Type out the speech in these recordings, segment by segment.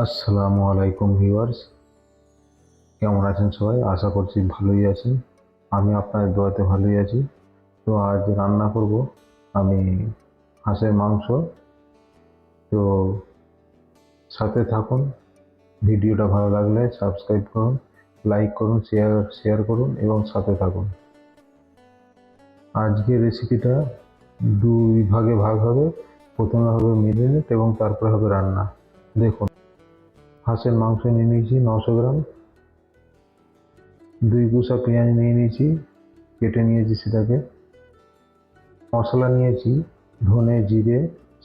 আসসালামু আলাইকুম ভিউয়ার্স, কেমন আছেন সবাই? আশা করছি ভালোই আছেন। আমি আপনাদের দোয়াতে ভালোই আছি। তো আজ রান্না করব আমি হাঁসের মাংস। তো সাথে থাকুন। ভিডিওটা ভালো লাগলে সাবস্ক্রাইব করুন, লাইক করুন, শেয়ার করুন এবং সাথে থাকুন। আজকের রেসিপিটা দুই ভাগে ভাগ হবে। প্রথমে হবে মেরিনেট এবং তারপরে হবে রান্না। দেখুন, হাঁসের মাংস নিয়ে নিয়েছি 900 গ্রাম, 2 কুচা পেঁয়াজ নিয়ে নিয়েছি, কেটে নিয়েছি সেটাকে। মশলা নিয়েছি ধনে, জিরে,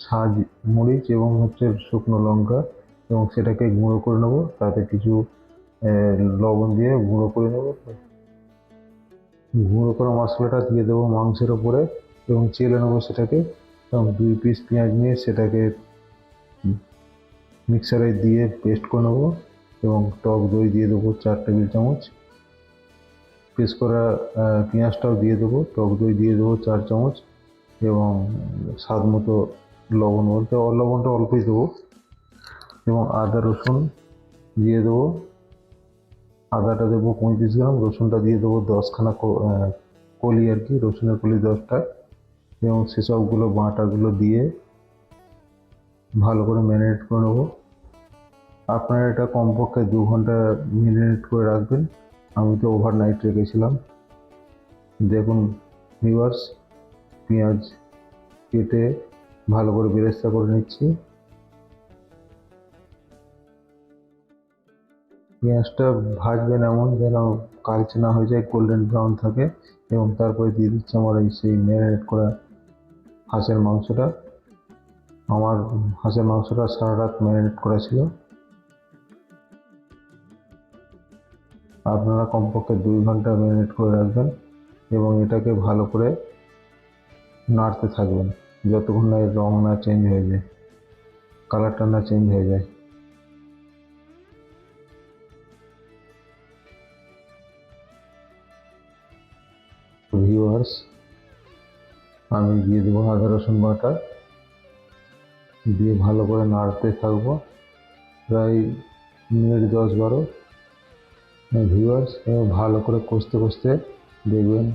সাজ, মরিচ এবং শুকনো লঙ্কা, এবং সেটাকে গুঁড়ো করে নেবো। তাতে কিছু লবণ দিয়ে গুঁড়ো করে নেবো। গুঁড়ো করা মশলাটা দিয়ে দেবো মাংসের ওপরে এবং চেলে নেবো সেটাকে। এবং 2 পিস পেঁয়াজ নিয়ে সেটাকে মিক্সারে দিয়ে পেস্ট করে নেবো এবং টক দই দিয়ে দেবো 4 টেবিল চামচ। পেস্ট করা পেঁয়াজটাও দিয়ে দেবো, টক দই দিয়ে দেবো 4 চামচ এবং স্বাদ মতো লবণ, বলতে লবণটা অল্পই দেবো। এবং আদা রসুন দিয়ে দেবো। আদাটা দেবো 35 গ্রাম, রসুনটা দিয়ে দেবো 10খানা কলি আর কি, রসুনের কলি 10টা। এবং সেসবগুলো বাটাগুলো দিয়ে ভালো করে ম্যারিনেট করে নেবো। আপনারা এটা কমপক্ষে 2 ঘন্টা ম্যারিনেট করে রাখবেন। আমি তো ওভারনাইট রেখেছিলাম। দেখুন ভিউয়ার্স, পেঁয়াজ কেটে ভালো করে বেরেস্তা করে নিচ্ছি। পেঁয়াজটা ভাজবেন এমন যেন কালচে না হয়ে যায়, গোল্ডেন ব্রাউন থাকে। এবং তারপরে দিয়ে দিচ্ছি আমার সেই ম্যারিনেট করা হাঁসের মাংসটা। আমার হাঁসের মাংসটা সারা রাত ম্যারিনেট করা ছিল। আপনারা কমপক্ষে 2 ঘন্টা ম্যারিনেট করে রাখবেন এবং এটাকে ভালো করে নাড়তে থাকবেন যতক্ষণ না এর রং না চেঞ্জ হয়ে যায়, কালারটা না চেঞ্জ হয়ে যায়। ভিউয়ার্স, আমি দিয়ে দেবো আদা রসুন বাটা, দিয়ে ভালো করে নাড়তে থাকবো প্রায় মিনিট 10-12। ভিউয়ার্স, ভালো করে কষতে কষতে দেখবেন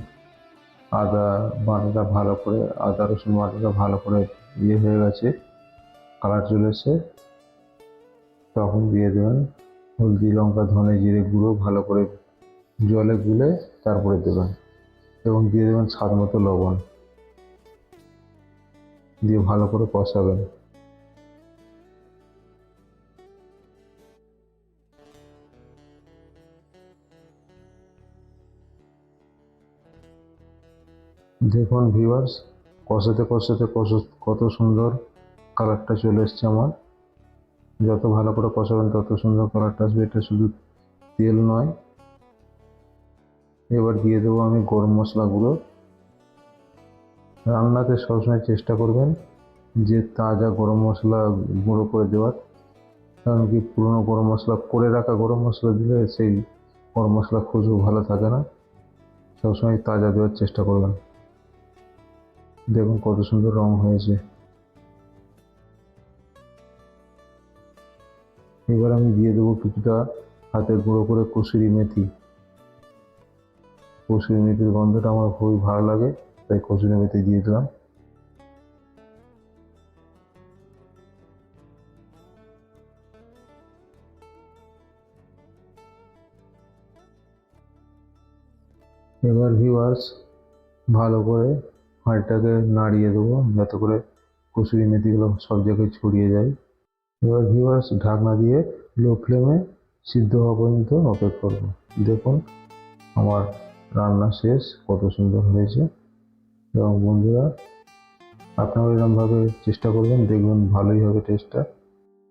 আদা রসুন বাটাটা ভালো করে হয়ে গেছে, কালার চলে এসছে। তখন দিয়ে দেবেন হলদি, লঙ্কা, ধনে, জিরে গুঁড়ো ভালো করে জলে গুলে তারপরে দেবেন। এবং দিয়ে দেবেন স্বাদ মতো লবণ, দিয়ে ভালো করে কষাবেন। দেখুন ভিউয়ার্স, কষাতে কষাতে কত সুন্দর কালারটা চলে এসছে আমার। যত ভালো করে কষাবেন তত সুন্দর কালারটা আসবে। এটা শুধু তেল নয়। এবার দিয়ে দেবো আমি গরম মশলা গুঁড়ো। রান্নাতে সবসময় চেষ্টা করবেন যে তাজা গরম মশলা গুঁড়ো করে দেওয়ার। কারণ কি, পুরনো গরম মশলা, করে রাখা গরম মশলা দিলে সেই গরম মশলা খুশবু ভালো থাকে না। সবসময় তাজা দেওয়ার চেষ্টা করবেন। দেখুন কত সুন্দর রং হয়েছে। এবার আমি দিয়ে দেবো কিছুটা হাতে গুঁড়ো করে কসুরি মেথি। কসুরি মেথির গন্ধটা আমার খুবই ভালো লাগে, তাই কসুরি মেথি দিয়ে দিলাম। এবার ভিউয়ার্স, ভালো করে হাঁড়িটাকে নাড়িয়ে দেবো যাতে করে কসুরি মেথিগুলো সব জায়গায় ছড়িয়ে যায়। এবার ভিউয়ার্স, ঢাকনা দিয়ে লো ফ্লেমে সিদ্ধ হওয়া পর্যন্ত অপেক্ষা করবো। দেখুন আমার রান্না শেষ, কত সুন্দর হয়েছে। এবং বন্ধুরা, আপনারা এরকমভাবে চেষ্টা করবেন, দেখবেন ভালোই হবে টেস্টটা।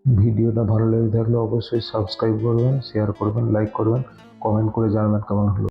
ভিডিওটা ভালো লেগে থাকলে অবশ্যই সাবস্ক্রাইব করবেন, শেয়ার করবেন, লাইক করবেন, কমেন্ট করে জানাবেন কেমন হলো।